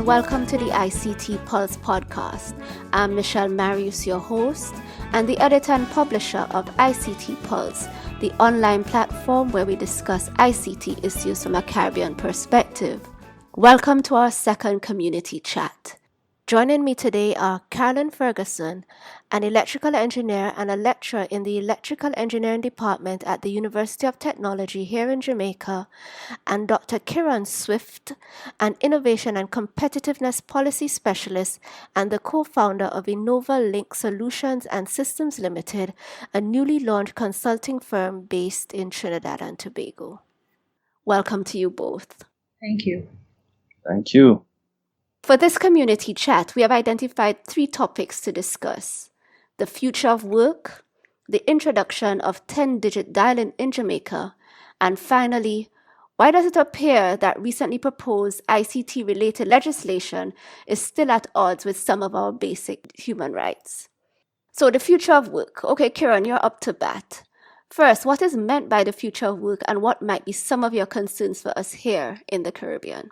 and welcome to the ICT Pulse podcast. I'm Michele Marius, your host, and the editor and publisher of ICT Pulse, the online platform where we discuss ICT issues from a Caribbean perspective. Welcome to our second community chat. Joining me today are Carolyn Ferguson, an electrical engineer and a lecturer in the Electrical Engineering Department at the University of Technology here in Jamaica, and Dr. Kieron Swift, an Innovation and Competitiveness Policy Specialist and the co-founder of Innova Link Solutions and Systems Limited, a newly launched consulting firm based in Trinidad and Tobago. Welcome to you both. Thank you. Thank you. For this community chat, we have identified 3 topics to discuss: the future of work, the introduction of 10-digit dialing in Jamaica, and finally, why does it appear that recently proposed ICT-related legislation is still at odds with some of our basic human rights? So the future of work. Okay, Kieron, you're up to bat. First, what is meant by the future of work, and what might be some of your concerns for us here in the Caribbean?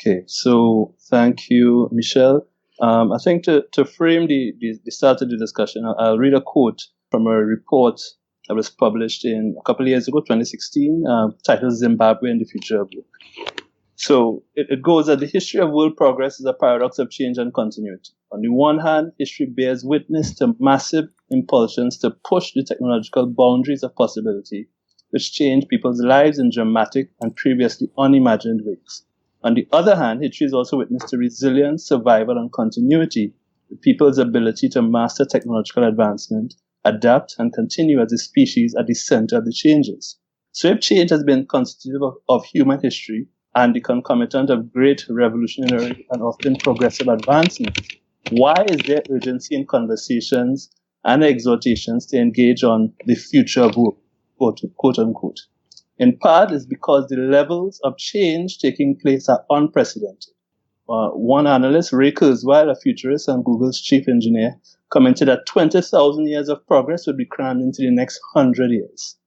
Okay, so thank you, Michele. I think to frame the start of the discussion, I'll read a quote from a report that was published a couple of years ago, 2016, titled Zimbabwe and the Future of Work. So it goes that the history of world progress is a paradox of change and continuity. On the one hand, history bears witness to massive impulsions to push the technological boundaries of possibility, which change people's lives in dramatic and previously unimagined ways. On the other hand, history is also witness to resilience, survival, and continuity, with people's ability to master technological advancement, adapt, and continue as a species at the center of the changes. So if change has been constitutive of human history and the concomitant of great revolutionary and often progressive advancements, why is there urgency in conversations and exhortations to engage on the future of work, quote unquote? In part, is because the levels of change taking place are unprecedented. One analyst, Ray Kurzweil, a futurist and Google's chief engineer, commented that 20,000 years of progress would be crammed into the next 100 years.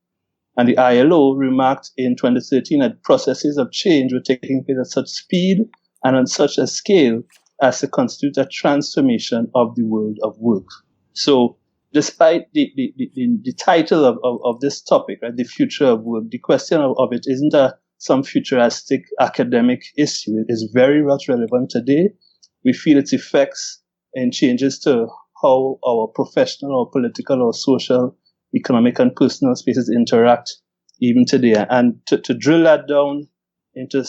And the ILO remarked in 2013 that processes of change were taking place at such speed and on such a scale as to constitute a transformation of the world of work. So, despite the title of this topic, right, the future of work, the question of it isn't some futuristic academic issue. It is very much relevant today. We feel its effects in changes to how our professional or political or social, economic and personal spaces interact even today. And to drill that down into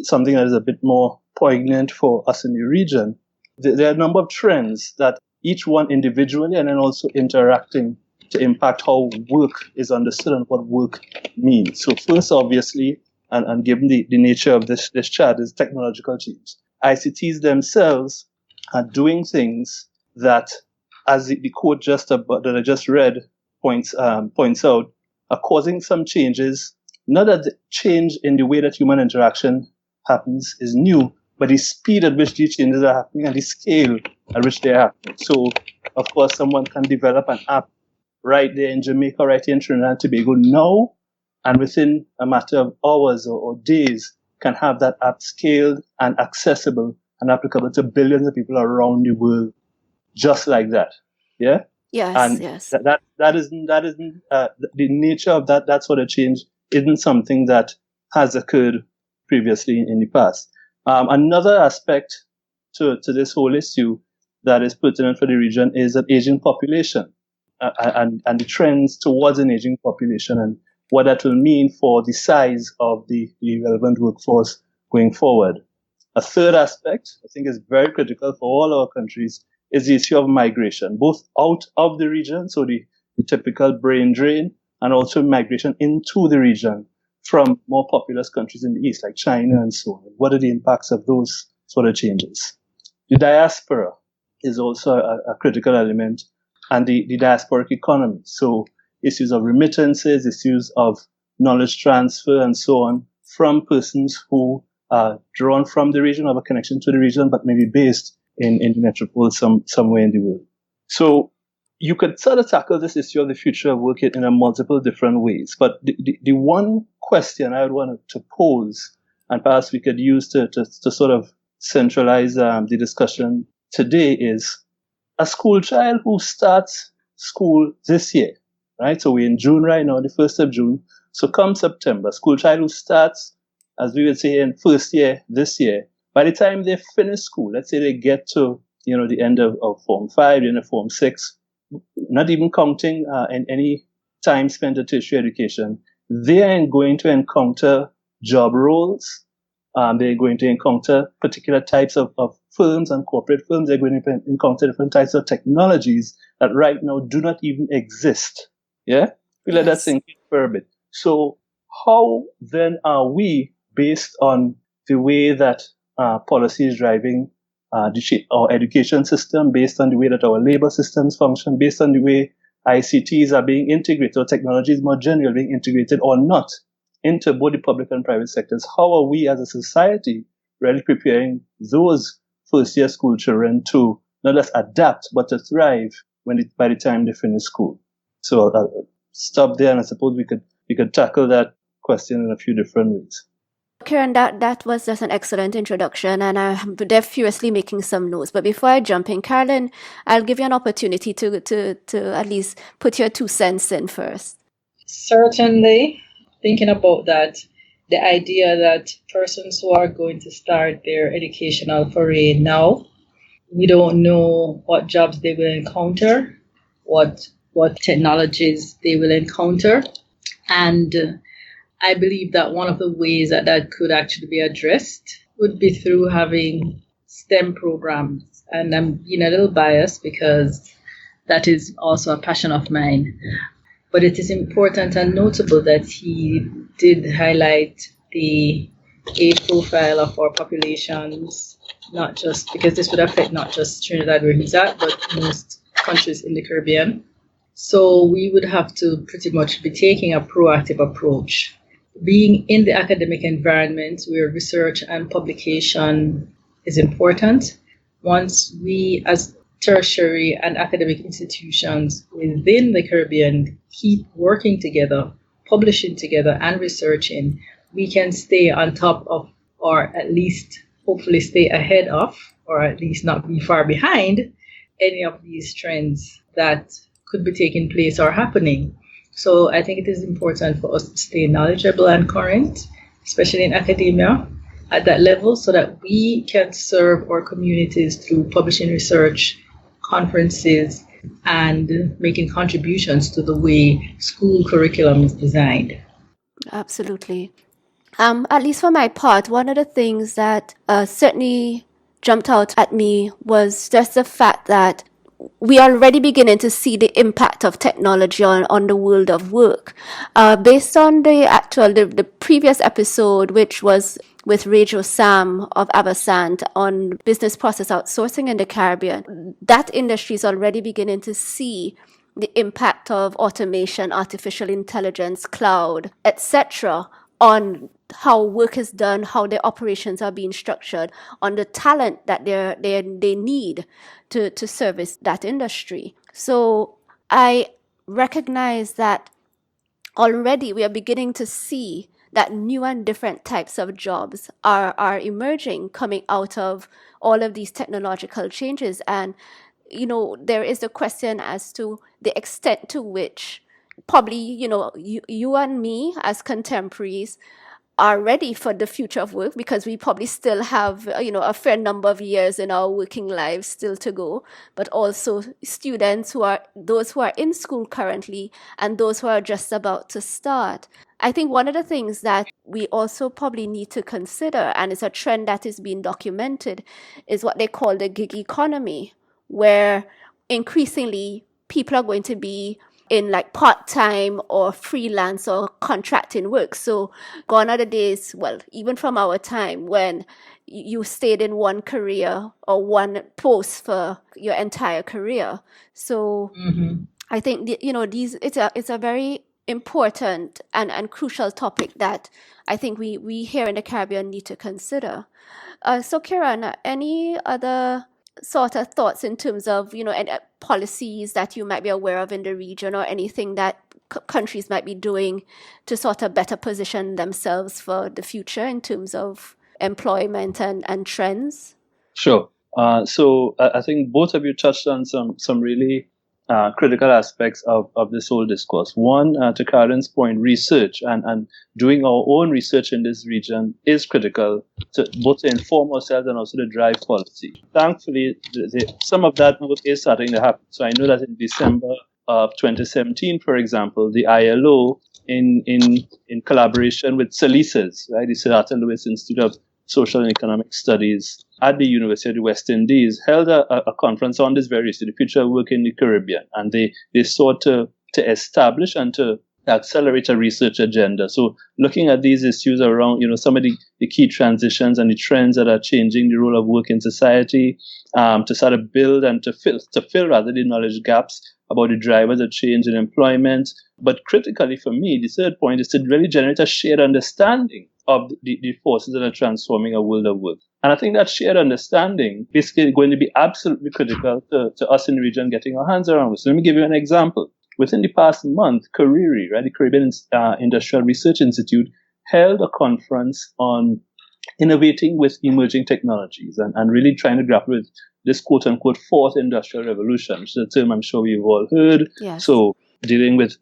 something that is a bit more poignant for us in the region, there are a number of trends that each one individually and then also interacting to impact how work is understood and what work means. So first, obviously, and given the nature of this chat, is technological change. ICTs themselves are doing things that, as the quote that I just read points out, are causing some changes. Not that the change in the way that human interaction happens is new, but the speed at which these changes are happening and the scale at which they are happening. So, of course, someone can develop an app right there in Jamaica, right here in Trinidad and Tobago now, and within a matter of hours or days can have that app scaled and accessible and applicable to billions of people around the world, just like that. Yeah? Yes, and yes. That isn't the nature of that sort of change isn't something that has occurred previously in the past. Another aspect to this whole issue that is pertinent for the region is an aging population and the trends towards an aging population and what that will mean for the size of the relevant workforce going forward. A third aspect, I think, is very critical for all our countries is the issue of migration, both out of the region, so the typical brain drain, and also migration into the region from more populous countries in the East, like China and so on. What are the impacts of those sort of changes? The diaspora is also a critical element, and the diasporic economy. So issues of remittances, issues of knowledge transfer, and so on, from persons who are drawn from the region, have a connection to the region, but maybe based in the metropole somewhere in the world. So you could sort of tackle this issue of the future of work in a multiple different ways. But the one question I would want to pose, and perhaps we could use to sort of centralize the discussion today is a school child who starts school this year, right? So we're in June right now, the 1st of June. So come September, school child who starts, as we would say, in first year this year, by the time they finish school, let's say they get to, the end of Form 5, the end of Form 6, not even counting in any time spent at tertiary education, they are going to encounter job roles. They're going to encounter particular types of firms and corporate firms. They're going to encounter different types of technologies that right now do not even exist. Yeah? We let that sink in for a bit. So how then are we, based on the way that policy is driving our education system, based on the way that our labor systems function, based on the way ICTs are being integrated, or technologies more generally being integrated or not into both the public and private sectors, how are we as a society really preparing those first-year school children to not just adapt, but to thrive by the time they finish school? So I'll stop there, and I suppose we could tackle that question in a few different ways. Kieron, that was just an excellent introduction, and I'm furiously making some notes. But before I jump in, Carolyn, I'll give you an opportunity to at least put your 2 cents in first. Certainly. Thinking about that, the idea that persons who are going to start their educational foray now, we don't know what jobs they will encounter, what technologies they will encounter. And I believe that one of the ways that could actually be addressed would be through having STEM programs. And I'm being a little biased because that is also a passion of mine. But it is important and notable that he did highlight the age profile of our populations, not just because this would affect not just Trinidad where he's at, but most countries in the Caribbean. So we would have to pretty much be taking a proactive approach. Being in the academic environment where research and publication is important, once we as tertiary and academic institutions within the Caribbean keep working together, publishing together and researching, we can stay on top of, or at least hopefully stay ahead of, or at least not be far behind any of these trends that could be taking place or happening. So I think it is important for us to stay knowledgeable and current, especially in academia at that level, so that we can serve our communities through publishing research, conferences, and making contributions to the way school curriculum is designed. Absolutely. At least for my part, one of the things that certainly jumped out at me was just the fact that we are already beginning to see the impact of technology on the world of work. Based on the previous episode, which was with Radio Sam of Avasant on business process outsourcing in the Caribbean, that industry is already beginning to see the impact of automation, artificial intelligence, cloud, etc. on how work is done, how their operations are being structured, on the talent that they need to service that industry. So I recognize that already we are beginning to see that new and different types of jobs are emerging, coming out of all of these technological changes. And, there is a question as to the extent to which probably, you and me as contemporaries are ready for the future of work, because we probably still have, a fair number of years in our working lives still to go, but also students those who are in school currently and those who are just about to start. I think one of the things that we also probably need to consider, and it's a trend that is being documented, is what they call the gig economy, where increasingly people are going to be in like part-time or freelance or contracting work. So gone are the days, well, even from our time, when you stayed in one career or one post for your entire career. So I think it's a very important and crucial topic that I think we here in the Caribbean need to consider. So Kieron, any other sort of thoughts in terms of, any policies that you might be aware of in the region, or anything that countries might be doing to sort of better position themselves for the future in terms of employment and trends? Sure. So I think both of you touched on some really critical aspects of this whole discourse. One, to Carolyn's point, research and doing our own research in this region is critical to both to inform ourselves and also to drive policy. Thankfully, some of that work is starting to happen. So I know that in December of 2017, for example, the ILO, in collaboration with SELISAS, right, the Sir Arthur Lewis Institute of Social and Economic Studies at the University of the West Indies, held a conference on this very issue, the future of work in the Caribbean. And they sought to establish and to accelerate a research agenda. So looking at these issues around, some of the key transitions and the trends that are changing the role of work in society, to sort of build and to fill rather the knowledge gaps about the drivers of change in employment. But critically for me, the third point is to really generate a shared understanding of the forces that are transforming a world of work. And I think that shared understanding is going to be absolutely critical to us in the region getting our hands around it. So let me give you an example. Within the past month, CARIRI, right, the Caribbean Industrial Research Institute, held a conference on innovating with emerging technologies and really trying to grapple with this quote-unquote fourth industrial revolution, which is a term I'm sure we've all heard. Yes. So dealing with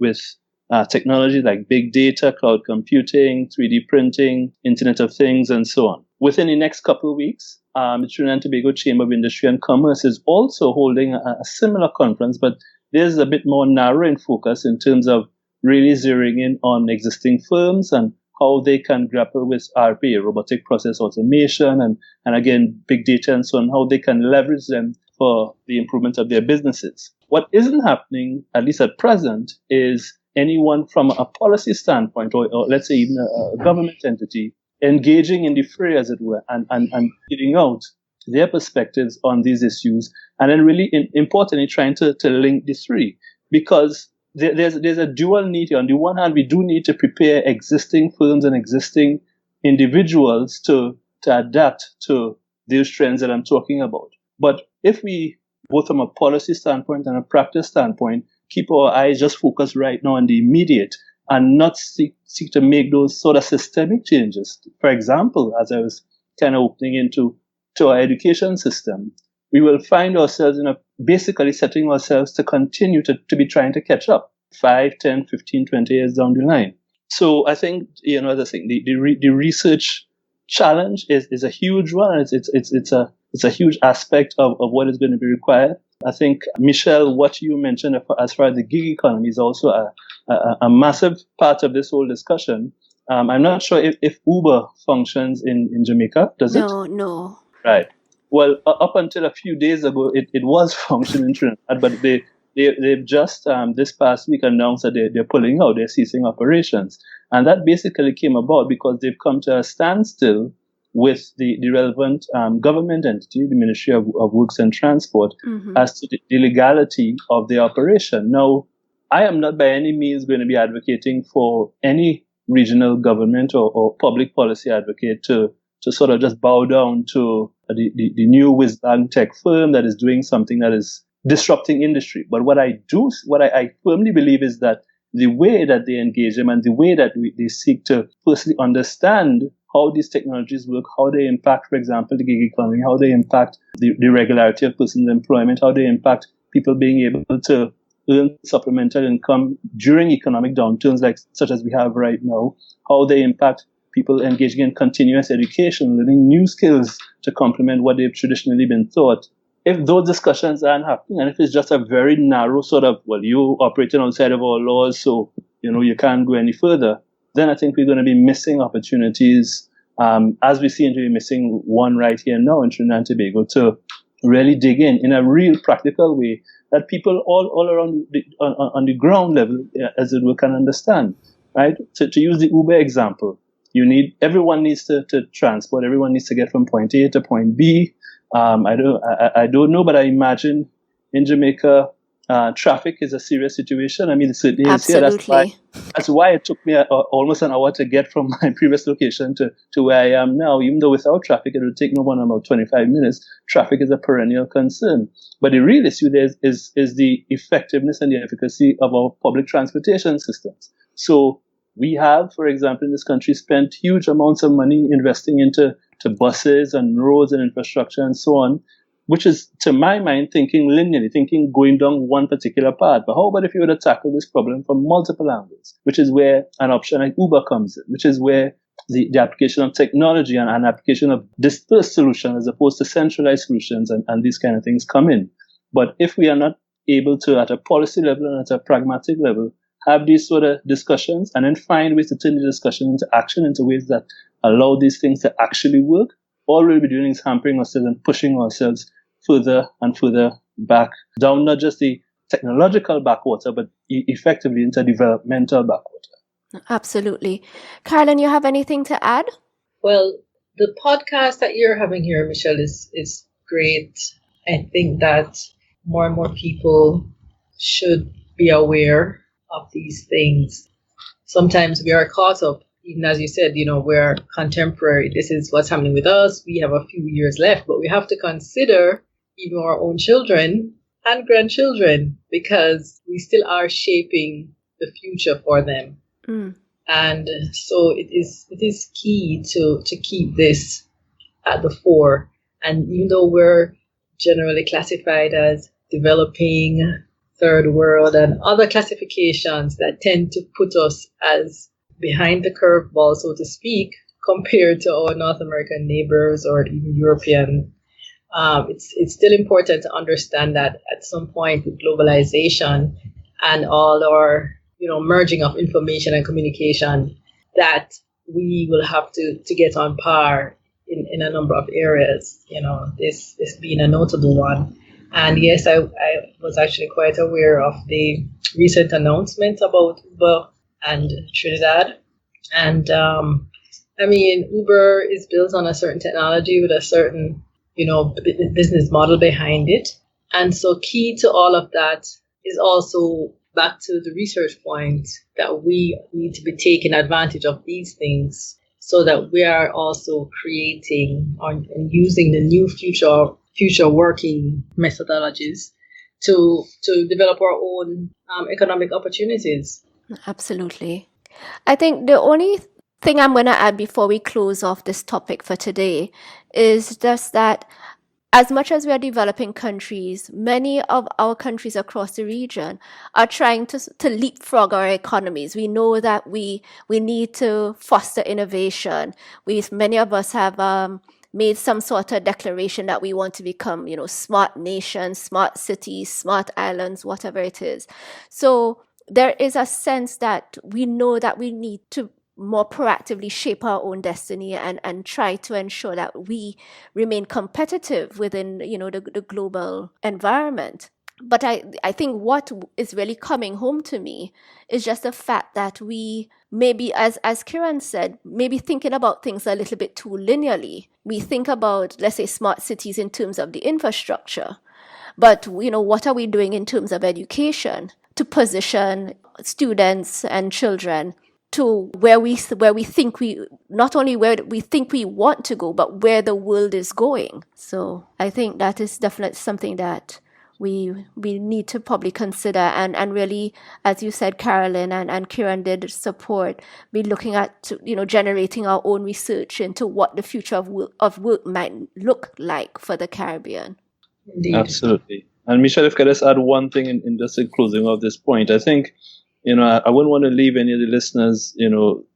technology like big data, cloud computing, 3D printing, Internet of Things, and so on. Within the next couple of weeks, the Trinidad and Tobago Chamber of Industry and Commerce is also holding a similar conference, but there's a bit more narrow in focus in terms of really zeroing in on existing firms and how they can grapple with RPA, robotic process automation, and again, big data and so on, how they can leverage them for the improvement of their businesses. What isn't happening, at least at present, is anyone from a policy standpoint, or let's say even a government entity, engaging in the fray, as it were, and giving out their perspectives on these issues, and then really importantly trying to link the three, because there's a dual need here. On the one hand, we do need to prepare existing firms and existing individuals to adapt to these trends that I'm talking about. But if we, both from a policy standpoint and a practice standpoint, keep our eyes just focused right now on the immediate and not seek to make those sort of systemic changes. For example, as I was kind of opening into our education system, we will find ourselves basically setting ourselves to continue to be trying to catch up 5, 10, 15, 20 years down the line. So I think, as I think, the research challenge is a huge one. It's a huge aspect of what is going to be required. I think, Michelle, what you mentioned as far as the gig economy is also a massive part of this whole discussion. I'm not sure if Uber functions in Jamaica, does it? No. Right. Well, up until a few days ago, it was functioning in Trinidad, but they've just this past week announced that they're pulling out, they're ceasing operations. And that basically came about because they've come to a standstill with the relevant government entity, the Ministry of Works and Transport, as to the legality of the operation. Now, I am not by any means going to be advocating for any regional government or public policy advocate to sort of just bow down to the new whiz-bang tech firm that is doing something that is disrupting industry. But what I firmly believe is that the way that they engage them and the way that they seek to firstly understand how these technologies work, how they impact, for example, the gig economy, how they impact the regularity of personal employment, how they impact people being able to earn supplemental income during economic downturns such as we have right now, how they impact people engaging in continuous education, learning new skills to complement what they've traditionally been taught. If those discussions aren't happening, and if it's just a very narrow sort of, well, you're operating outside of our laws, so, you can't go any further, then I think we're going to be missing opportunities, as we seem to be missing one right here now in Trinidad and Tobago, to really dig in a real practical way that people all around on the ground level, as it were, can understand, right? To use the Uber example, everyone needs to transport, everyone needs to get from point A to point B. I don't know, but I imagine in Jamaica, traffic is a serious situation. I mean, it certainly is here. That's why it took me almost an hour to get from my previous location to where I am now. Even though without traffic, it would take no more than about 25 minutes. Traffic is a perennial concern. But the real issue there is the effectiveness and the efficacy of our public transportation systems. So we have, for example, in this country, spent huge amounts of money investing into to buses and roads and infrastructure and so on, which is, to my mind, thinking linearly, thinking going down one particular path. But how about if you were to tackle this problem from multiple angles, which is where an option like Uber comes in, which is where the application of technology and an application of dispersed solutions as opposed to centralized solutions and these kind of things come in. But if we are not able to, at a policy level and at a pragmatic level, have these sort of discussions and then find ways to turn the discussion into action, into ways that allow these things to actually work, all we'll be doing is hampering ourselves and pushing ourselves further and further back down, not just the technological backwater, but effectively into developmental backwater. Absolutely. Carolyn, you have anything to add? Well, the podcast that you're having here, Michelle, is great. I think that more and more people should be aware of these things. Sometimes we are caught up, even as you said, we're contemporary. This is what's happening with us. We have a few years left, but we have to consider even our own children and grandchildren, because we still are shaping the future for them. And so it is key to keep this at the fore. And even though we're generally classified as developing, third world, and other classifications that tend to put us as behind the curveball, so to speak, compared to our North American neighbors or even European, it's still important to understand that at some point with globalization and all our merging of information and communication, that we will have to get on par in a number of areas, this being a notable one. And yes, I was actually quite aware of the recent announcement about Uber and Trinidad. And Uber is built on a certain technology with a certain, business model behind it. And so key to all of that is also back to the research point that we need to be taking advantage of these things so that we are also creating and using the new future working methodologies to develop our own economic opportunities. Absolutely. I think the only thing I'm going to add before we close off this topic for today is just that as much as we are developing countries, many of our countries across the region are trying to leapfrog our economies. We know that we need to foster innovation. Many of us have made some sort of declaration that we want to become, smart nations, smart cities, smart islands, whatever it is. So there is a sense that we know that we need to more proactively shape our own destiny and try to ensure that we remain competitive within, the global environment. But I think what is really coming home to me is just the fact that we maybe, as Kieron said, maybe thinking about things a little bit too linearly. We think about, let's say, smart cities in terms of the infrastructure. But, what are we doing in terms of education to position students and children to where we think not only where we think we want to go, but where the world is going. So I think that is definitely something that we need to probably consider and really, as you said, Carolyn and Kieron did support, be looking at, generating our own research into what the future of work might look like for the Caribbean. Indeed. Absolutely. And Michelle, if I could just add one thing in just in closing of this point, I think, I wouldn't want to leave any of the listeners,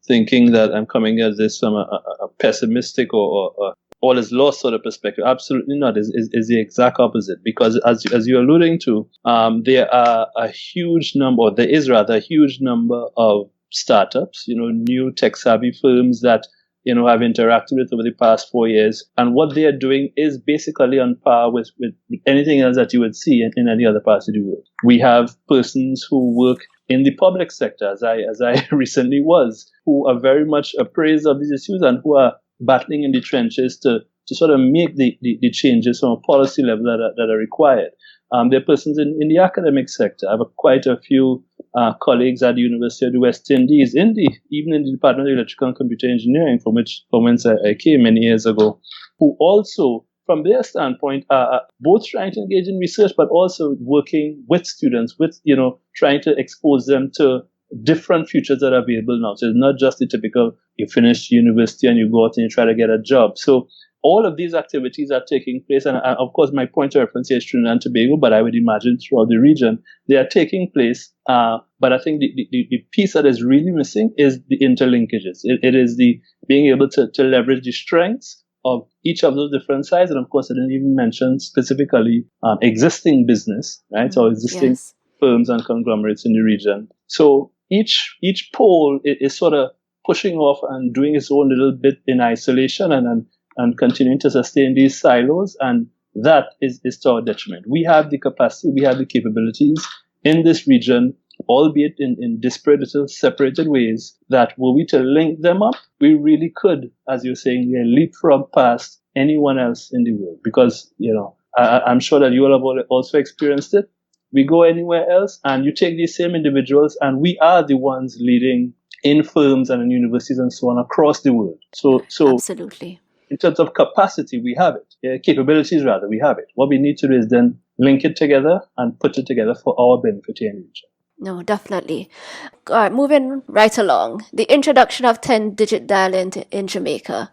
thinking that I'm coming at this from a pessimistic or all is lost sort of perspective. Absolutely not. Is the exact opposite. Because as you're alluding to, there is rather a huge number of startups, new tech savvy firms that have interacted with over the past 4 years. And what they are doing is basically on par with anything else that you would see in any other parts of the world. We have persons who work in the public sector, as I recently was, who are very much appraised of these issues and who are battling in the trenches to sort of make the changes from a policy level that are required. There are persons in the academic sector. I have quite a few colleagues at the University of the West Indies, even in the Department of Electrical and Computer Engineering, from whence I came many years ago, who also, from their standpoint, are both trying to engage in research, but also working with students, trying to expose them to different futures that are available now. So it's not just the typical, you finish university and you go out and you try to get a job. So all of these activities are taking place. And of course, my point of reference here is Trinidad and Tobago, but I would imagine throughout the region, they are taking place. But I think the piece that is really missing is the interlinkages. It is the being able to leverage the strengths of each of those different sides. And of course, I didn't even mention specifically existing business, right? So existing firms and conglomerates in the region. So each pole is sort of pushing off and doing its own little bit in isolation and continuing to sustain these silos, and that is to our detriment. We have the capacity, we have the capabilities in this region, albeit in disparate, little separated ways, that were we to link them up, we really could, as you're saying, leapfrog past anyone else in the world. Because, I'm sure that you all have also experienced it. We go anywhere else, and you take these same individuals, and we are the ones leading in firms and in universities and so on across the world. So absolutely. In terms of capacity, we have it. Capabilities, rather, we have it. What we need to do is then link it together and put it together for our benefit here in the region. No, definitely. All right, moving right along. The introduction of 10-digit dialing in Jamaica.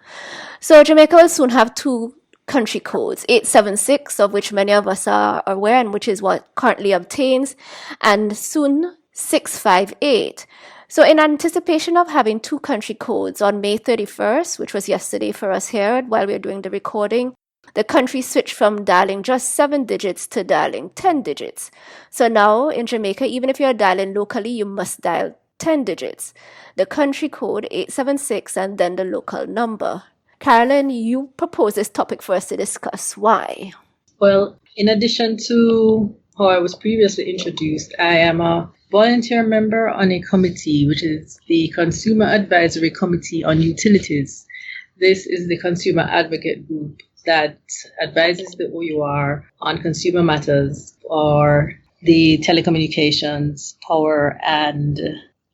So Jamaica will soon have 2 country codes, 876, of which many of us are aware and which is what currently obtains, and soon 658. So in anticipation of having 2 country codes on May 31st, which was yesterday for us here while we were doing the recording, the country switched from dialing just 7 digits to dialing 10 digits. So now in Jamaica, even if you're dialing locally, you must dial 10 digits. The country code 876 and then the local number. Carolyn, you proposed this topic for us to discuss. Why? Well, in addition to how I was previously introduced, I am a volunteer member on a committee, which is the Consumer Advisory Committee on Utilities. This is the consumer advocate group that advises the OUR on consumer matters for the telecommunications, power, and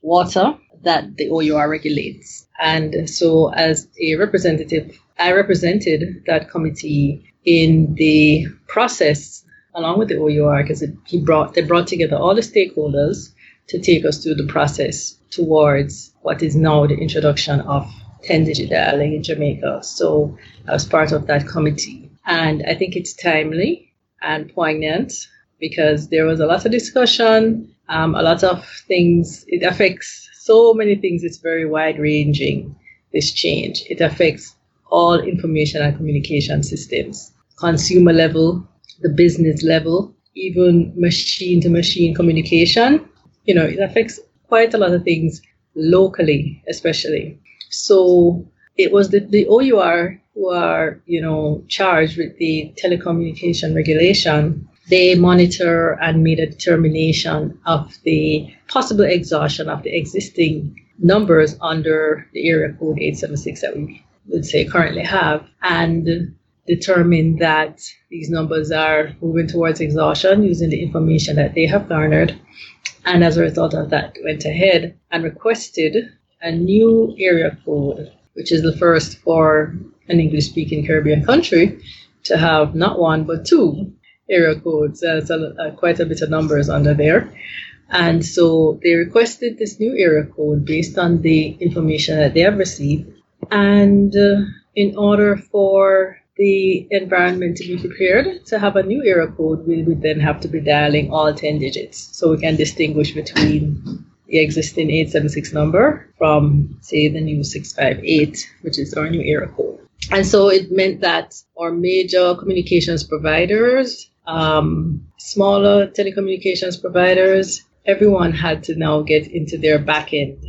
water that the OUR regulates. And so as a representative, I represented that committee in the process along with the OUR, because they brought together all the stakeholders to take us through the process towards what is now the introduction of 10-digit dialing in Jamaica. So I was part of that committee. And I think it's timely and poignant because there was a lot of discussion, a lot of things. It affects so many things. It's very wide-ranging, this change. It affects all information and communication systems, consumer level, the business level, even machine-to-machine communication. It affects quite a lot of things locally, especially. So it was the OUR who are, charged with the telecommunication regulation. They monitor and made a determination of the possible exhaustion of the existing numbers under the area code 876 that we would say currently have, and determine that these numbers are moving towards exhaustion using the information that they have garnered. And as a result of that, went ahead and requested a new area code, which is the first for an English-speaking Caribbean country to have not 1 but 2 area codes. There's quite a bit of numbers under there. And so they requested this new area code based on the information that they have received. And in order for the environment to be prepared to have a new area code, we would then have to be dialing all 10 digits. So we can distinguish between the existing 876 number from, say, the new 658, which is our new area code. And so it meant that our major communications providers, smaller telecommunications providers, everyone had to now get into their back end,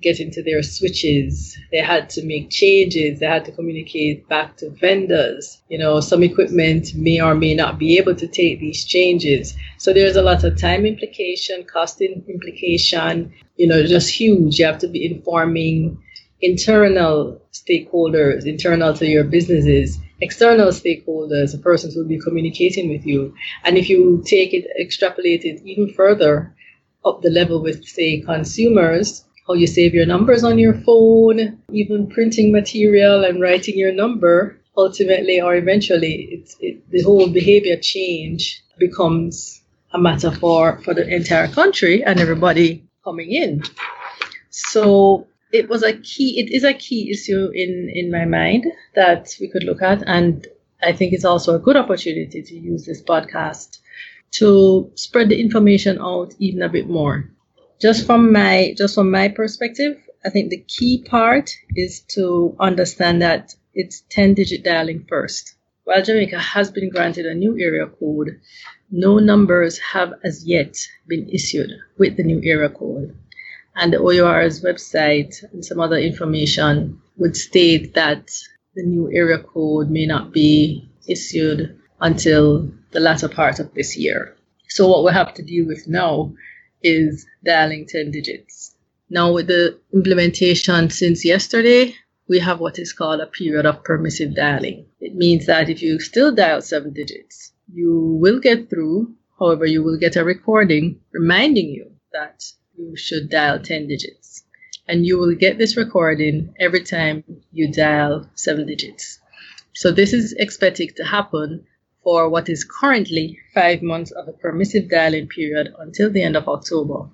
get into their switches. They had to make changes. They had to communicate back to vendors. Some equipment may or may not be able to take these changes. So there's a lot of time implication, cost implication, just huge. You have to be informing internal stakeholders, internal to your businesses, external stakeholders, the persons who will be communicating with you. And if you take it, extrapolate it even further up the level with, say, consumers, how you save your numbers on your phone, even printing material and writing your number, ultimately or eventually, the whole behavior change becomes a matter for the entire country and everybody coming in. So it is a key issue in my mind that we could look at. And I think it's also a good opportunity to use this podcast to spread the information out even a bit more. Just from my perspective, I think the key part is to understand that it's 10-digit dialing first. While Jamaica has been granted a new area code, no numbers have as yet been issued with the new area code. And the OUR's website and some other information would state that the new area code may not be issued until the latter part of this year. So what we have to deal with now is dialing 10 digits. Now with the implementation since yesterday, we have what is called a period of permissive dialing. It means that if you still dial 7 digits, you will get through. However, you will get a recording reminding you that you should dial 10 digits. And you will get this recording every time you dial 7 digits. So this is expected to happen for what is currently 5 months of a permissive dialing period until the end of October,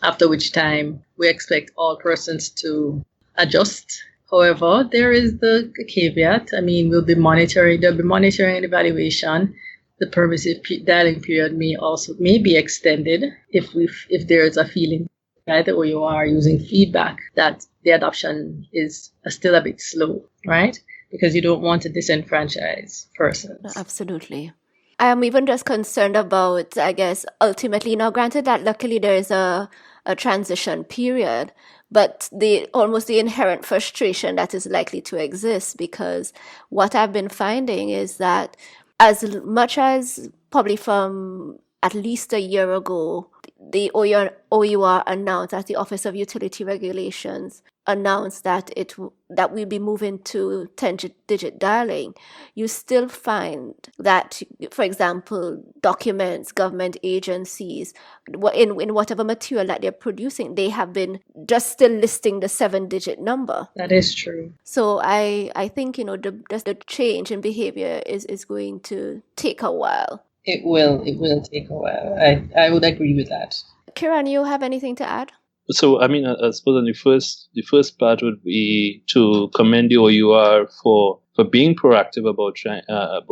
after which time we expect all persons to adjust. However, there is the caveat. I mean, there'll be monitoring and evaluation. The permissive dialing period may be extended if there is a feeling by the OUR using feedback that the adoption is still a bit slow, right? Because you don't want to disenfranchise persons. Absolutely. I am even just concerned about, I guess, ultimately, now granted that luckily there is a transition period, but the inherent frustration that is likely to exist, because what I've been finding is that as much as probably from at least a year ago, the OUR announced, at the Office of Utility Regulations, announced that we'll be moving to 10-digit dialing, you still find that, for example, documents, government agencies, in whatever material that they're producing, they have been just still listing the 7-digit number. That is true. So I think, the change in behavior is going to take a while. It will take a while. I would agree with that. Kieron, you have anything to add? So, I mean, I suppose the first part would be to commend the OUR for being proactive about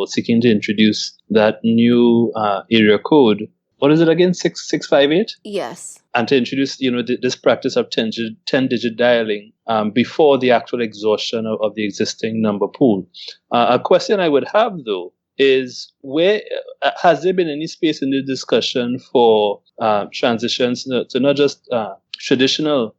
seeking to introduce that new area code. What is it again? 6658? Yes. And to introduce, this practice of 10-digit dialing before the actual exhaustion of the existing number pool. A question I would have, though, is where has there been any space in the discussion for transitions to not just traditional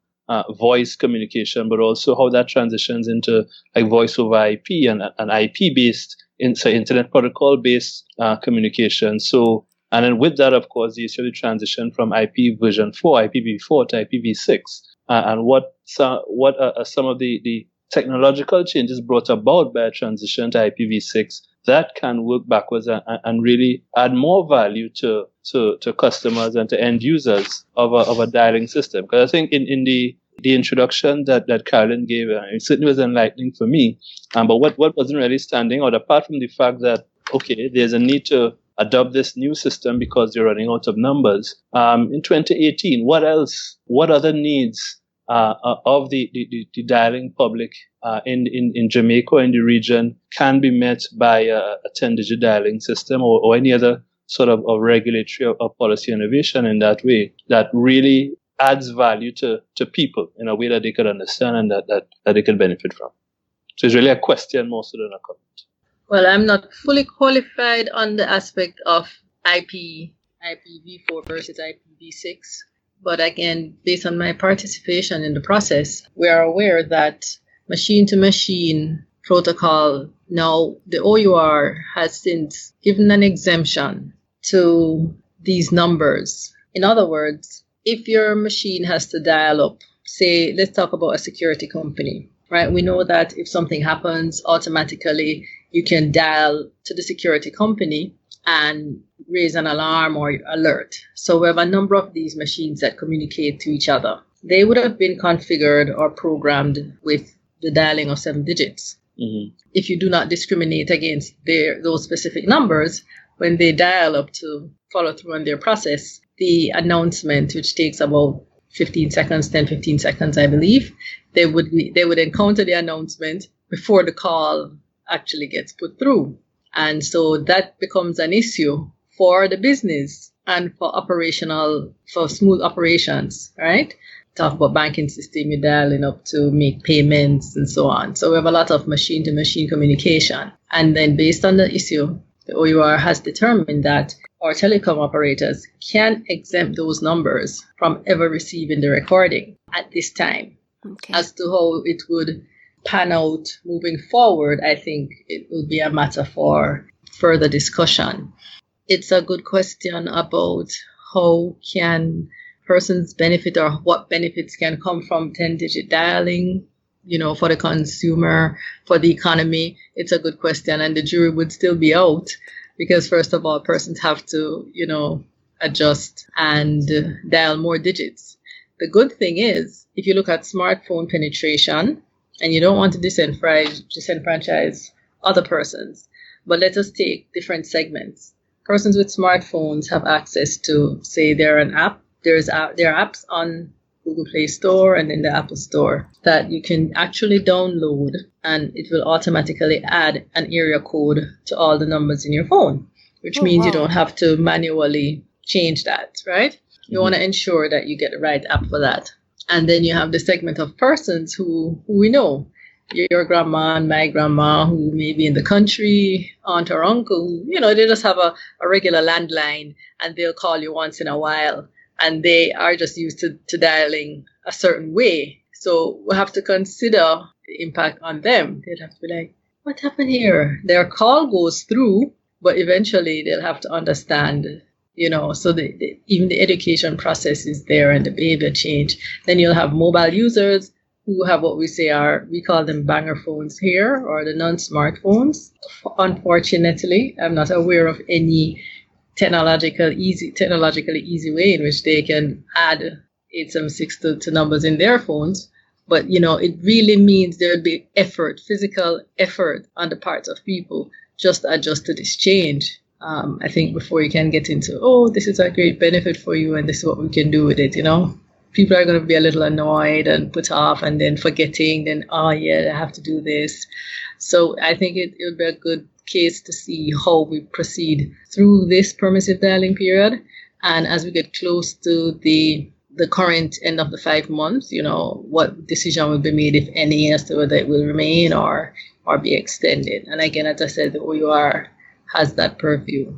voice communication, but also how that transitions into like voice over IP and IP-based, internet protocol-based communication. So, and then with that, of course, the issue of the transition from IP version 4, IPv4 to IPv6, and what are some of the technological changes brought about by a transition to IPv6 that can work backwards and really add more value to customers and to end users of a dialing system. Because I think in the introduction that Carolyn gave, it certainly was enlightening for me. But what wasn't really standing out, apart from the fact that, okay, there's a need to adopt this new system because you're running out of numbers. In 2018, what other needs of the dialing public in Jamaica or in the region can be met by a 10-digit dialing system or any other sort of regulatory or policy innovation in that way that really adds value to people in a way that they could understand and that they could benefit from. So it's really a question more so than a comment. Well, I'm not fully qualified on the aspect of IPv4 versus IPv6. But again, based on my participation in the process, we are aware that machine-to-machine protocol, now the OUR has since given an exemption to these numbers. In other words, if your machine has to dial up, say, let's talk about a security company, right? We know that if something happens, automatically you can dial to the security company and raise an alarm or alert. So we have a number of these machines that communicate to each other. They would have been configured or programmed with the dialing of 7 digits. Mm-hmm. If you do not discriminate against those specific numbers, when they dial up to follow through on their process, the announcement, which takes about 15 seconds, 10, 15 seconds, I believe, they would encounter the announcement before the call actually gets put through. And so that becomes an issue for the business and for smooth operations, right? Talk about banking system, you're dialing up to make payments and so on. So we have a lot of machine-to-machine communication. And then based on the issue, the OUR has determined that our telecom operators can exempt those numbers from ever receiving the recording at this time. Okay. As to how it would pan out moving forward, I think it will be a matter for further discussion. It's a good question about how can persons benefit or what benefits can come from 10-digit dialing, for the consumer, for the economy. It's a good question, and the jury would still be out because, first of all, persons have to, adjust and dial more digits. The good thing is, if you look at smartphone penetration, and you don't want to disenfranchise other persons, but let us take different segments. Persons with smartphones have access to, say, they're an app. There are apps on Google Play Store and in the Apple Store that you can actually download, and it will automatically add an area code to all the numbers in your phone, which means you don't have to manually change that, right? You want to ensure that you get the right app for that. And then you have the segment of persons who we know, your grandma and my grandma, who may be in the country, aunt or uncle, who, they just have a regular landline and they'll call you once in a while. And they are just used to dialing a certain way. So we have to consider the impact on them. They'd have to be like, what happened here? Their call goes through, but eventually they'll have to understand, so even the education process is there and the behavior change. Then you'll have mobile users who have what we call them banger phones here, or the non-smartphones. Unfortunately, I'm not aware of any technologically easy way in which they can add 876 to numbers in their phones. But, it really means there'll be physical effort on the parts of people just to adjust to this change. I think before you can get into, this is a great benefit for you and this is what we can do with it, people are going to be a little annoyed and put off and then forgetting, I have to do this. So I think it would be a good case to see how we proceed through this permissive dialing period. And as we get close to the current end of the 5 months, what decision will be made, if any, as to whether it will remain or be extended. And again, as I said, the OUR has that purview.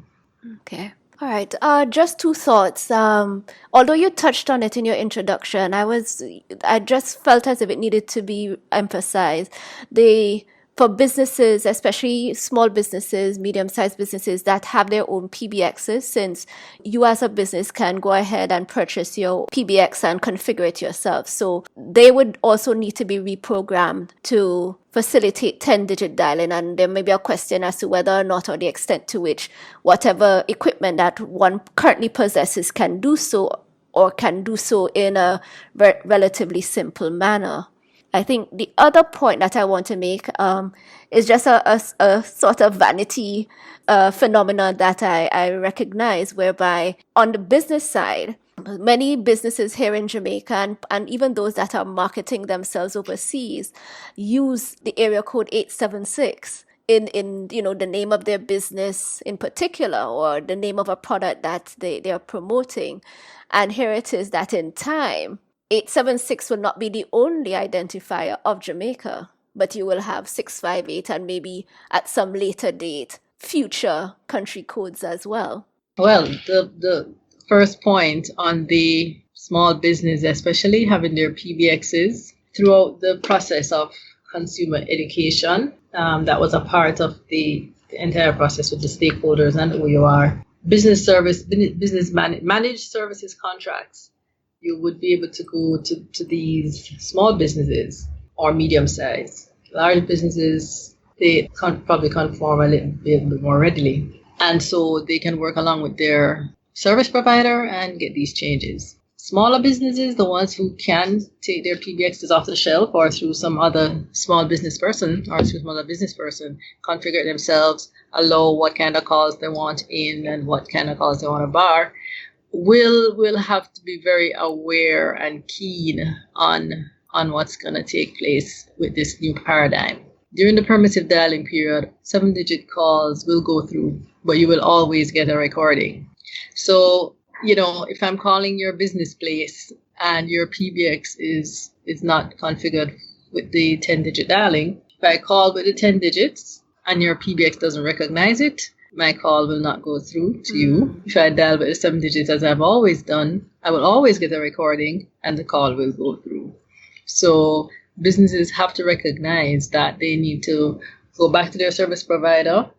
Okay. All right. Just two thoughts. Although you touched on it in your introduction, I just felt as if it needed to be emphasized. For businesses, especially small businesses, medium-sized businesses that have their own PBXs, since you as a business can go ahead and purchase your PBX and configure it yourself. So they would also need to be reprogrammed to facilitate 10-digit dialing. And there may be a question as to whether or not, or the extent to which whatever equipment that one currently possesses can do so, or can do so in a relatively simple manner. I think the other point that I want to make is just a sort of vanity phenomenon that I recognize, whereby on the business side, many businesses here in Jamaica and even those that are marketing themselves overseas use the area code 876 in the name of their business in particular, or the name of a product that they are promoting. And here it is that in time, 876 will not be the only identifier of Jamaica, but you will have 658 and maybe at some later date, future country codes as well. Well, the first point on the small business, especially having their PBXs throughout the process of consumer education, that was a part of the entire process with the stakeholders and OUR. Managed services contracts. You would be able to go to these small businesses or medium size. Large businesses, they probably conform a little bit more readily. And so they can work along with their service provider and get these changes. Smaller businesses, the ones who can take their PBXs off the shelf or through some other small business person, configure it themselves, allow what kind of calls they want in and what kind of calls they want to bar, we'll have to be very aware and keen on what's going to take place with this new paradigm. During the permissive dialing period, 7-digit calls will go through, but you will always get a recording. So, if I'm calling your business place and your PBX is not configured with the 10-digit dialing, if I call with the 10 digits and your PBX doesn't recognize it, my call will not go through to you. If I dial with the 7 digits, as I've always done, I will always get a recording and the call will go through. So businesses have to recognize that they need to go back to their service provider.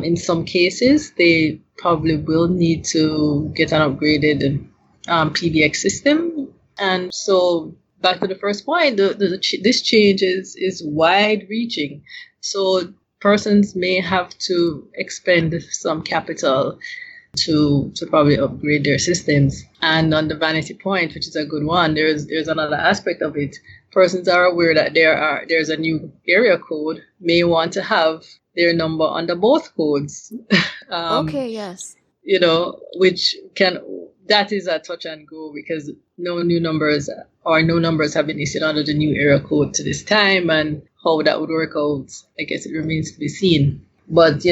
In some cases, they probably will need to get an upgraded PBX system. And so back to the first point, this change is wide-reaching. So persons may have to expend some capital to probably upgrade their systems. And on the vanity point, which is a good one, there's another aspect of it. Persons are aware that there's a new area code, may want to have their number under both codes. Okay, yes. That is a touch and go, because no numbers have been issued under the new area code to this time, and how that would work out, I guess it remains to be seen. But,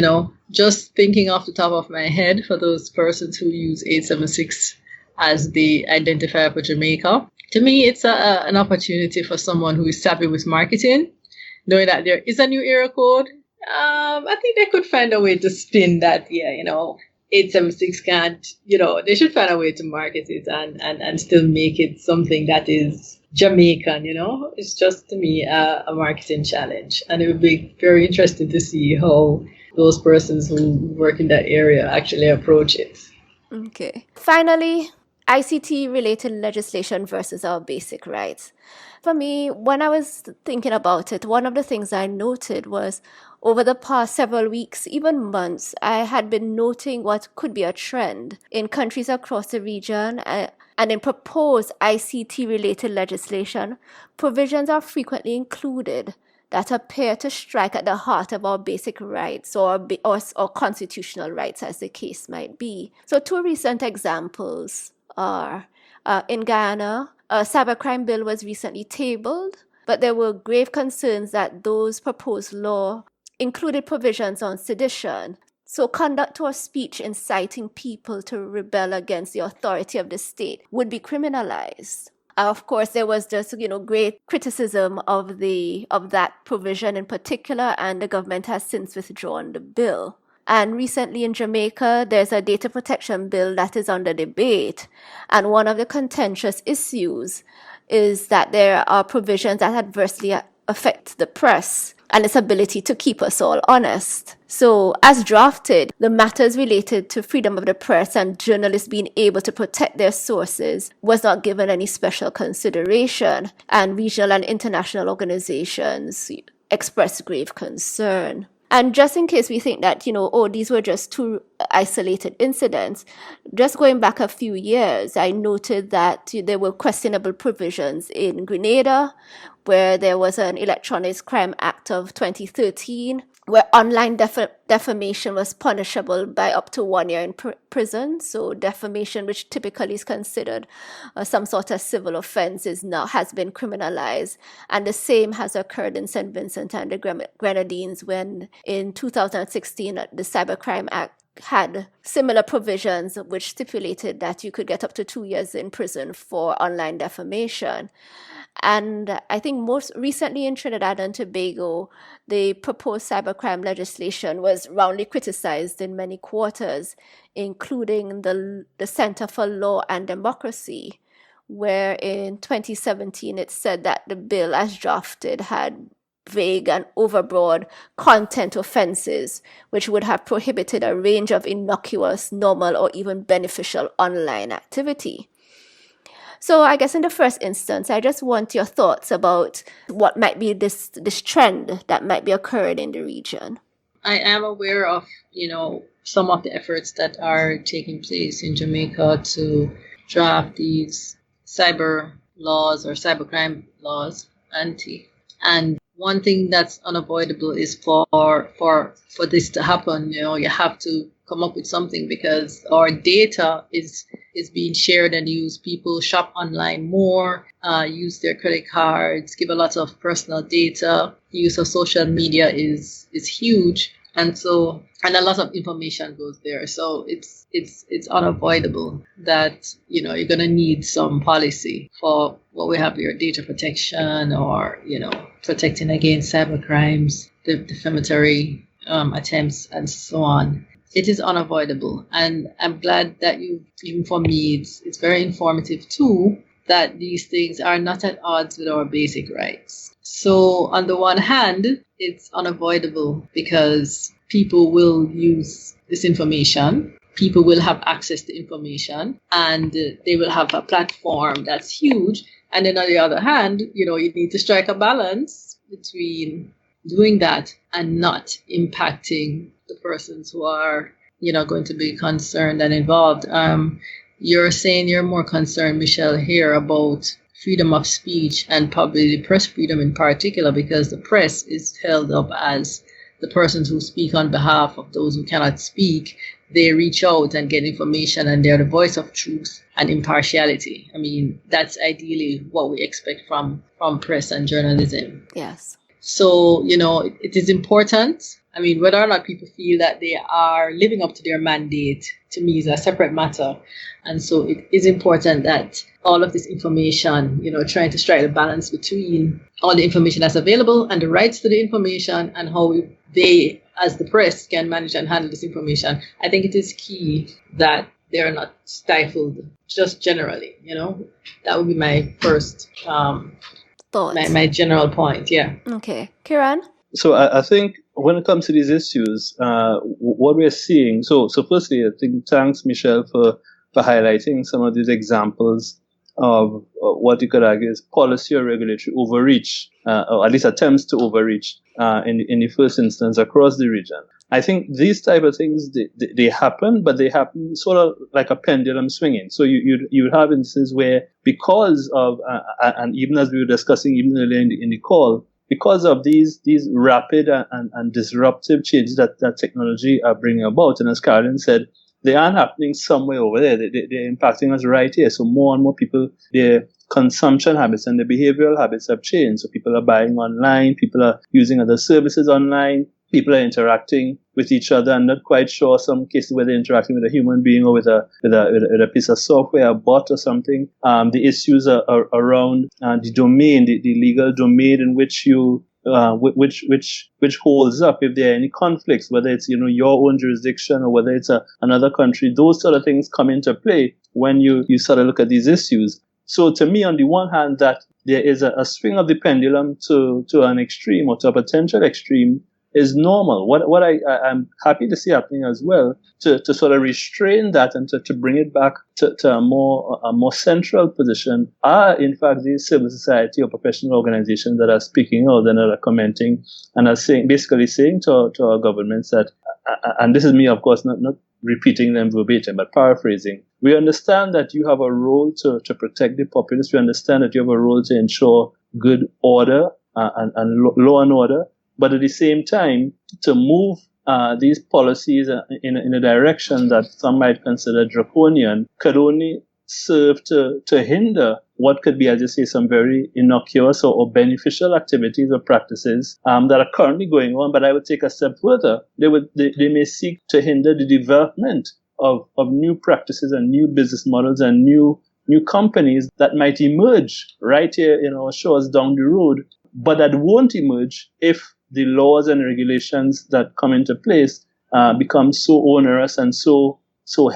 just thinking off the top of my head, for those persons who use 876 as the identifier for Jamaica, to me, it's an opportunity for someone who is savvy with marketing, knowing that there is a new area code. I think they could find a way to spin that, 876 can't, they should find a way to market it and still make it something that is Jamaican, It's just, to me, a marketing challenge. And it would be very interesting to see how those persons who work in that area actually approach it. Okay. Finally, ICT-related legislation versus our basic rights. For me, when I was thinking about it, one of the things I noted was over the past several weeks, even months, I had been noting what could be a trend in countries across the region, and in proposed ICT-related legislation, provisions are frequently included that appear to strike at the heart of our basic rights or constitutional rights, as the case might be. So 2 recent examples are in Guyana, a cybercrime bill was recently tabled, but there were grave concerns that those proposed law included provisions on sedition. So conduct or speech inciting people to rebel against the authority of the state would be criminalized. Of course, there was just, great criticism of that provision in particular, and the government has since withdrawn the bill. And recently in Jamaica, there's a data protection bill that is under debate. And one of the contentious issues is that there are provisions that adversely affect the press and its ability to keep us all honest. So, as drafted, the matters related to freedom of the press and journalists being able to protect their sources was not given any special consideration, and regional and international organizations expressed grave concern. And just in case we think that, these were just 2 isolated incidents, just going back a few years, I noted that there were questionable provisions in Grenada, where there was an Electronic Crime Act of 2013, where online defamation was punishable by up to 1 year in prison. So defamation, which typically is considered some sort of civil offense, has been criminalized. And the same has occurred in St. Vincent and the Grenadines, when in 2016, the Cybercrime Act had similar provisions which stipulated that you could get up to 2 years in prison for online defamation. And I think most recently in Trinidad and Tobago, the proposed cybercrime legislation was roundly criticized in many quarters, including the Center for Law and Democracy, where in 2017 it said that the bill as drafted had vague and overbroad content offenses, which would have prohibited a range of innocuous, normal, or even beneficial online activity. So I guess in the first instance, I just want your thoughts about what might be this trend that might be occurring in the region. I am aware of, some of the efforts that are taking place in Jamaica to draft these cyber laws or cybercrime laws, and one thing that's unavoidable is for this to happen, you have to come up with something, because our data is is being shared and used. People shop online more, use their credit cards, give a lot of personal data. The use of social media is huge. And a lot of information goes there. So it's unavoidable that, you're going to need some policy for what we have here, data protection or, protecting against cyber crimes, defamatory attempts and so on. It is unavoidable. And I'm glad that you informed me. It's very informative too, that these things are not at odds with our basic rights. So on the one hand, it's unavoidable because people will use this information. People will have access to information and they will have a platform that's huge. And then on the other hand, you need to strike a balance between doing that and not impacting the persons who are, going to be concerned and involved. You're saying you're more concerned, Michele, here about freedom of speech and probably the press freedom in particular, because the press is held up as the persons who speak on behalf of those who cannot speak. They reach out and get information, and they're the voice of truth and impartiality. I mean, that's ideally what we expect from press and journalism. Yes. So, it is important. I mean, whether or not people feel that they are living up to their mandate, to me, is a separate matter. And so it is important that all of this information, trying to strike a balance between all the information that's available and the rights to the information and how they, as the press, can manage and handle this information. I think it is key that they are not stifled just generally, That would be my first thought. My general point, yeah. Okay. Kieron? So I think when it comes to these issues, what we're seeing, so firstly, I think thanks, Michele, for highlighting some of these examples of what you could argue is policy or regulatory overreach, or at least attempts to overreach in the first instance across the region. I think these type of things, they happen, but they happen sort of like a pendulum swinging. So you would have instances where because of, and even as we were discussing even earlier in the call, because of these rapid and disruptive changes that technology are bringing about, and as Carolyn said, they aren't happening somewhere over there. They're impacting us right here. So more and more people, their consumption habits and their behavioral habits have changed. So people are buying online, people are using other services online, people are interacting with each other and not quite sure, some cases where they're interacting with a human being or with a piece of software, a bot or something. The issues are around the domain, the legal domain in which you which holds up if there are any conflicts, whether it's your own jurisdiction or whether it's another country. Those sort of things come into play when you sort of look at these issues. So to me, on the one hand, that there is a swing of the pendulum to an extreme or to a potential extreme is normal. What I'm happy to see happening as well, to sort of restrain that and to bring it back to a more central position are in fact these civil society or professional organizations that are speaking out and that are commenting and are basically saying to our governments that, and this is me of course not repeating them verbatim but paraphrasing, we understand that you have a role to protect the populace. We understand that you have a role to ensure good order and law and order. But at the same time, to move these policies in a direction that some might consider draconian could only serve to hinder what could be, as you say, some very innocuous or beneficial activities or practices that are currently going on. But I would take a step further. They may seek to hinder the development of new practices and new business models and new companies that might emerge right here in our shores down the road, but that won't emerge if the laws and regulations that come into place become so onerous and so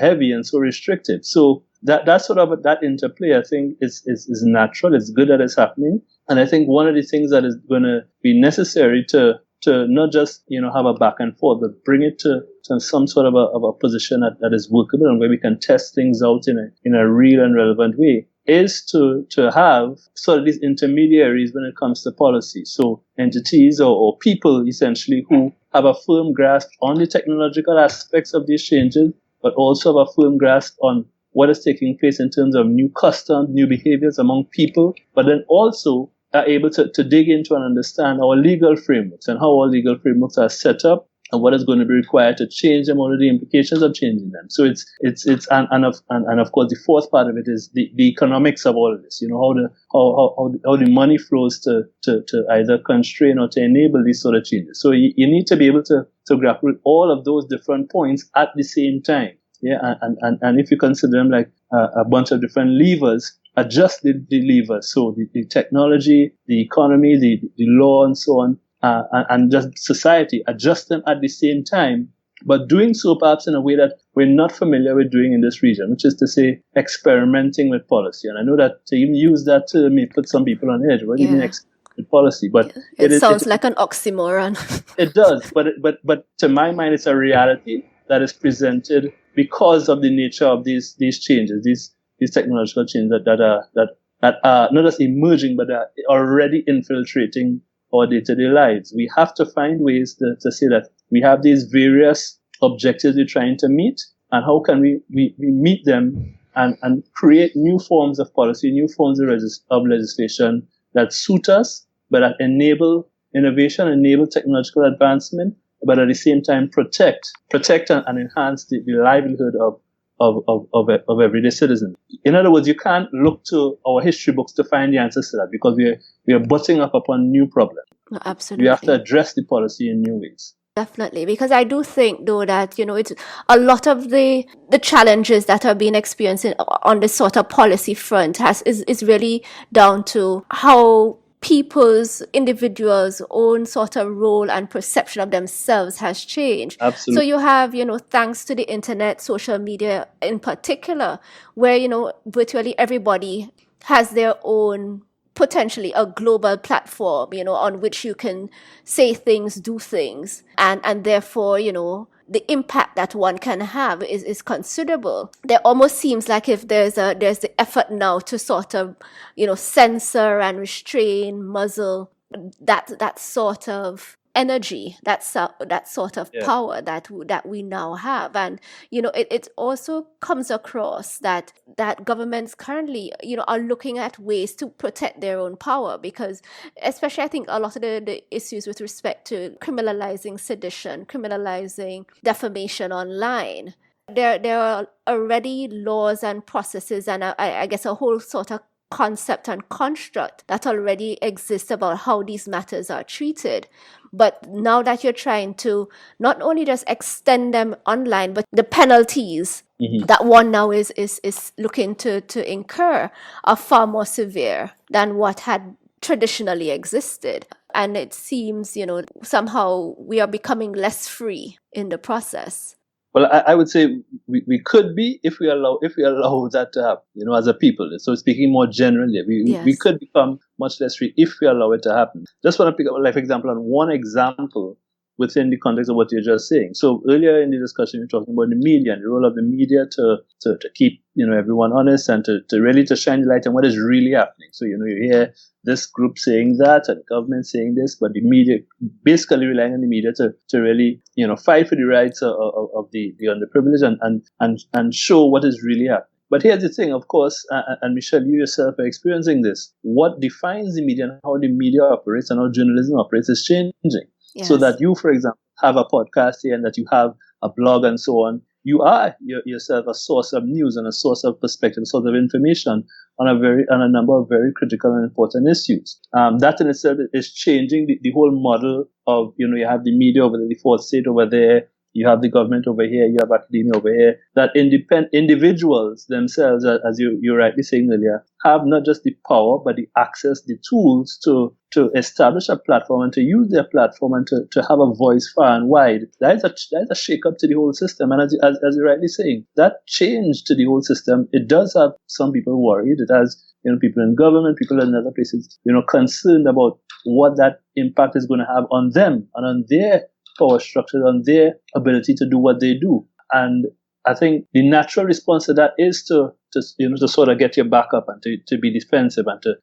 heavy and so restrictive. So that sort of that interplay, I think, is natural. It's good that it's happening, and I think one of the things that is going to be necessary to not just have a back and forth, but bring it to some sort of a position that is workable and where we can test things out in a real and relevant way, is to have sort of these intermediaries when it comes to policy. So entities or people essentially who have a firm grasp on the technological aspects of these changes, but also have a firm grasp on what is taking place in terms of new customs, new behaviors among people, but then also are able to dig into and understand our legal frameworks and how our legal frameworks are set up, and what is going to be required to change them, what are the implications of changing them. So and of course the fourth part of it is the economics of all of this. How the money flows to either constrain or to enable these sort of changes. So you need to be able to grapple with all of those different points at the same time. Yeah, and if you consider them like a bunch of different levers, adjust the levers. So the technology, the economy, the law, and so on. And just society, adjust them at the same time, but doing so perhaps in a way that we're not familiar with doing in this region, which is to say experimenting with policy. And I know that to even use that term may put some people on edge. What do you mean experiment with policy? But it sounds like an oxymoron. It does, but to my mind, it's a reality that is presented because of the nature of these changes, these technological changes that are not just emerging, but are already infiltrating our day-to-day lives. We have to find ways to say that we have these various objectives we're trying to meet, and how can we meet them and create new forms of policy, new forms of legislation that suit us, but that enable innovation, enable technological advancement, but at the same time protect and enhance the livelihood of everyday citizens. In other words, you can't look to our history books to find the answers to that, because we are butting up upon new problems. No, absolutely. We have to address the policy in new ways. Definitely, because I do think, though, that, it's a lot of the challenges that are being experienced on this sort of policy front is really down to how individuals' own sort of role and perception of themselves has changed. Absolutely. So you have, thanks to the internet, social media in particular, where, virtually everybody has their own, potentially a global platform, on which you can say things, do things, and therefore, the impact that one can have is considerable. There almost seems like if there's the effort now to sort of, censor and restrain, muzzle that sort of energy, that sort of power that we now have. And it also comes across that governments currently are looking at ways to protect their own power, because especially I think a lot of the issues with respect to criminalizing sedition, criminalizing defamation online, there are already laws and processes and I guess a whole sort of concept and construct that already exists about how these matters are treated. But now that you're trying to not only just extend them online, but the penalties that one now is looking to incur are far more severe than what had traditionally existed. And it seems, somehow we are becoming less free in the process. Well, I would say we could be if we allow that to happen, as a people. So speaking more generally, we could become much less free if we allow it to happen. Just want to pick up a life example on one example within the context of what you're just saying. So earlier in the discussion, you're talking about the media and the role of the media to keep everyone honest and to really shine the light on what is really happening. So you hear this group saying that and the government saying this, but the media basically relying on the media to really fight for the rights of the underprivileged and show what is really happening. But here's the thing, of course, and Michelle, you yourself are experiencing this. What defines the media and how the media operates and how journalism operates is changing. Yes. So that you, for example, have a podcast here and that you have a blog and so on, you are yourself a source of news and a source of perspective, a source of information on a number of very critical and important issues. That in itself is changing the whole model of, you have the media over there, the fourth state over there, you have the government over here, you have academia over here, that individuals themselves, as you rightly saying earlier, have not just the power, but the access, the tools to establish a platform and to use their platform and to have a voice far and wide. That is a shake-up to the whole system. And as you're rightly saying, that change to the whole system, it does have some people worried. It has people in government, people in other places, concerned about what that impact is going to have on them and on their power structures, on their ability to do what they do. And I think the natural response to that is to sort of get your back up and to be defensive and to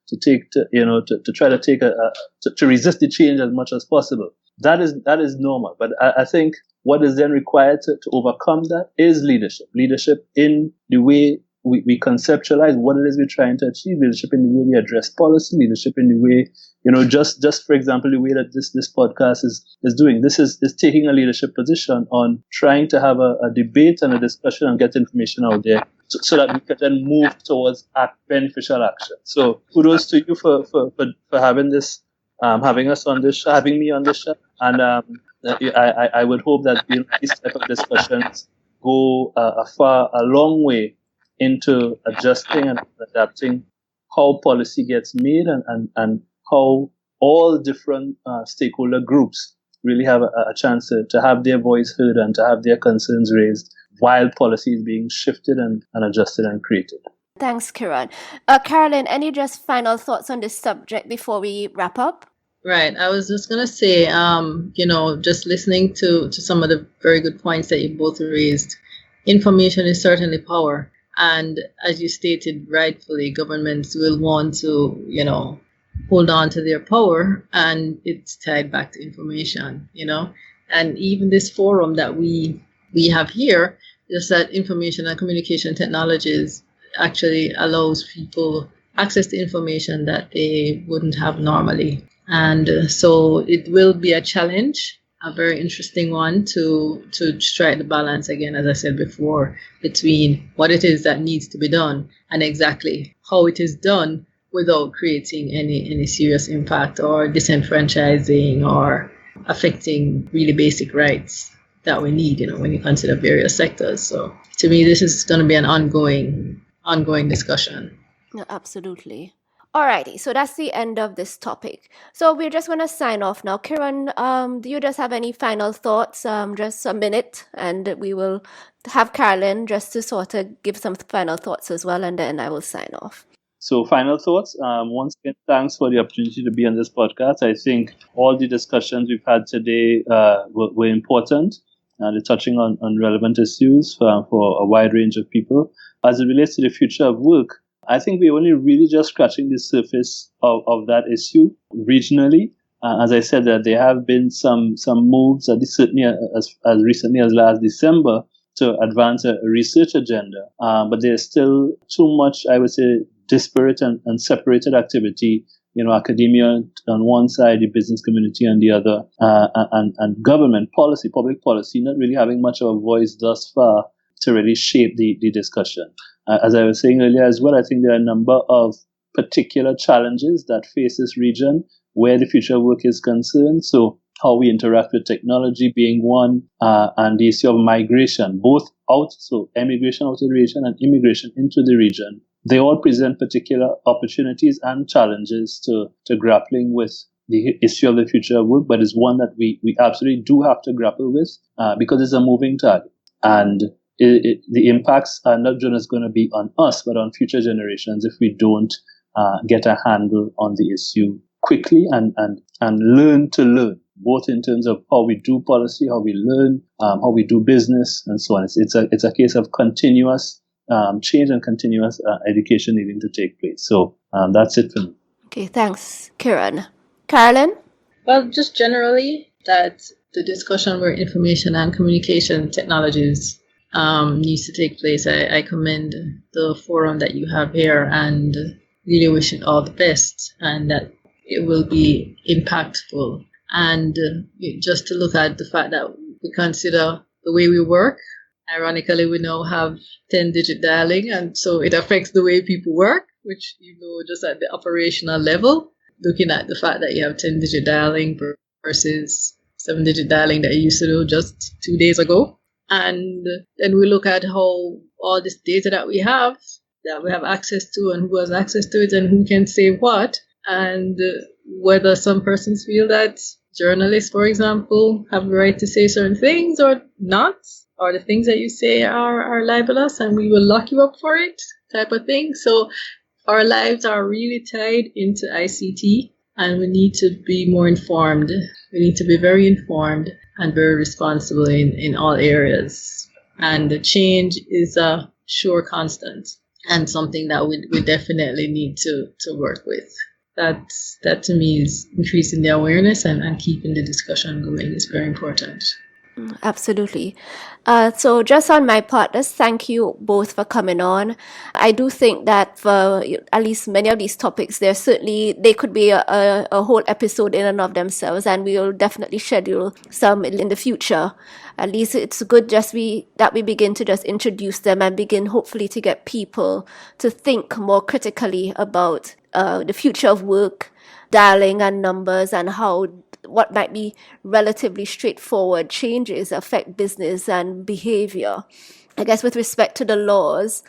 try to take to resist the change as much as possible. That is normal. But I think what is then required to overcome that is leadership in the way we conceptualize what it is we're trying to achieve, leadership in the way we address policy, leadership in the way, just for example, the way that this podcast is doing. This is taking a leadership position on trying to have a debate and a discussion and get information out there so that we can then move towards beneficial action. So kudos to you for having this, having us on this show, having me on this show. And I would hope that these type of discussions go a long way into adjusting and adapting how policy gets made and how all different stakeholder groups really have a chance to have their voice heard and to have their concerns raised while policy is being shifted and adjusted and created. Thanks, Kieron. Carolyn, any just final thoughts on this subject before we wrap up? Right. I was just going to say, just listening to some of the very good points that you both raised, information is certainly power. And as you stated rightfully, governments will want to, hold on to their power, and it's tied back to information, And even this forum that we have here, just that information and communication technologies actually allows people access to information that they wouldn't have normally. And so it will be a challenge, a very interesting one to strike the balance again, as I said before, between what it is that needs to be done and exactly how it is done without creating any serious impact or disenfranchising or affecting really basic rights that we need, when you consider various sectors. So to me, this is going to be an ongoing discussion. No, absolutely. Alrighty, so that's the end of this topic. So we're just going to sign off now. Kieron, do you just have any final thoughts? Just a minute, and we will have Carolyn just to sort of give some final thoughts as well, and then I will sign off. So final thoughts. Once again, thanks for the opportunity to be on this podcast. I think all the discussions we've had today were important. They're touching on relevant issues for a wide range of people. As it relates to the future of work, I think we're only really just scratching the surface of that issue regionally. As I said, that there have been some moves, certainly as recently as last December, to advance a research agenda. But there's still too much, I would say, disparate and separated activity. Academia on one side, the business community on the other, and government policy, public policy, not really having much of a voice thus far to really shape the discussion. As I was saying earlier as well, I think there are a number of particular challenges that face this region where the future of work is concerned. So how we interact with technology being one, and the issue of migration, both out, so emigration out of the region and immigration into the region. They all present particular opportunities and challenges to grappling with the issue of the future of work, but it's one that we absolutely do have to grapple with because it's a moving target. And the impacts are not just going to be on us, but on future generations if we don't get a handle on the issue quickly and learn to learn, both in terms of how we do policy, how we learn, how we do business, and so on. It's a case of continuous change and continuous education needing to take place. So that's it for me. Okay, thanks, Kieron. Carolyn? Well, just generally that the discussion where information and communication technologies needs to take place. I commend the forum that you have here and really wish it all the best and that it will be impactful. And just to look at the fact that we consider the way we work. Ironically, we now have 10-digit dialing, and so it affects the way people work, which, just at the operational level, looking at the fact that you have 10-digit dialing versus 7-digit dialing that you used to do just 2 days ago. And then we look at how all this data that we have access to and who has access to it and who can say what, and whether some persons feel that journalists, for example, have the right to say certain things or not, or the things that you say are libelous and we will lock you up for it type of thing. So our lives are really tied into ICT and we need to be more informed. We need to be very informed and very responsible in all areas. And the change is a sure constant and something that we definitely need to work with. That to me is increasing the awareness and keeping the discussion going is very important. Absolutely. So just on my part, just thank you both for coming on. I do think that for at least many of these topics, they could be a whole episode in and of themselves, and we will definitely schedule some in the future. At least it's good that we begin to just introduce them and begin hopefully to get people to think more critically about the future of work, dialing and numbers, and how what might be relatively straightforward changes affect business and behavior. I guess with respect to the laws,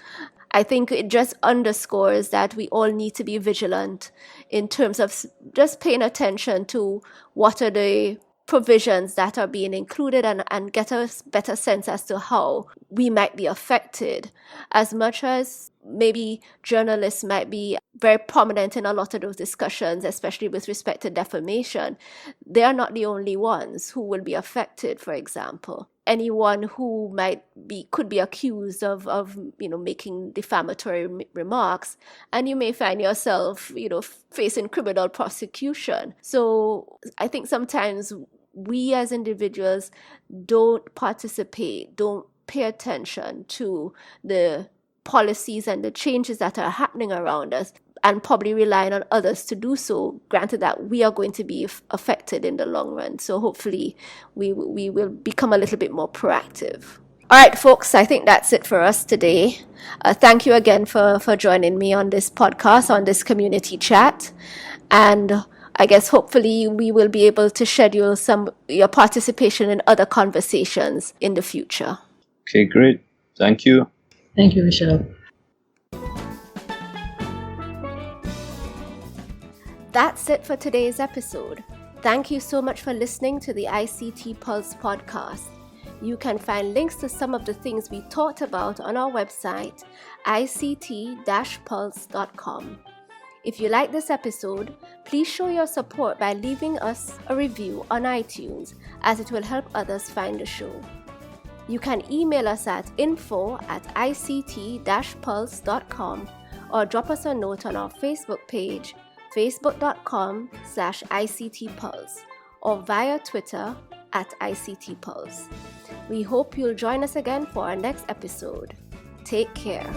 I think it just underscores that we all need to be vigilant in terms of just paying attention to what are the provisions that are being included, and get a better sense as to how we might be affected. As much as maybe journalists might be very prominent in a lot of those discussions, especially with respect to defamation, they are not the only ones who will be affected. For example, anyone who could be accused of making defamatory remarks, and you may find yourself facing criminal prosecution. So I think sometimes we as individuals don't pay attention to the policies and the changes that are happening around us, and probably relying on others to do so, granted that we are going to be affected in the long run. So hopefully we will become a little bit more proactive. All right, folks, I think that's it for us today. Thank you again for joining me on this podcast, on this community chat. And I guess hopefully we will be able to schedule your participation in other conversations in the future. Okay, great. Thank you. Thank you, Michelle. That's it for today's episode. Thank you so much for listening to the ICT Pulse podcast. You can find links to some of the things we talked about on our website, ict-pulse.com. If you like this episode, please show your support by leaving us a review on iTunes, as it will help others find the show. You can email us at info@ict-pulse.com, or drop us a note on our Facebook page, facebook.com/ICTPulse, or via Twitter @ICTPulse. We hope you'll join us again for our next episode. Take care.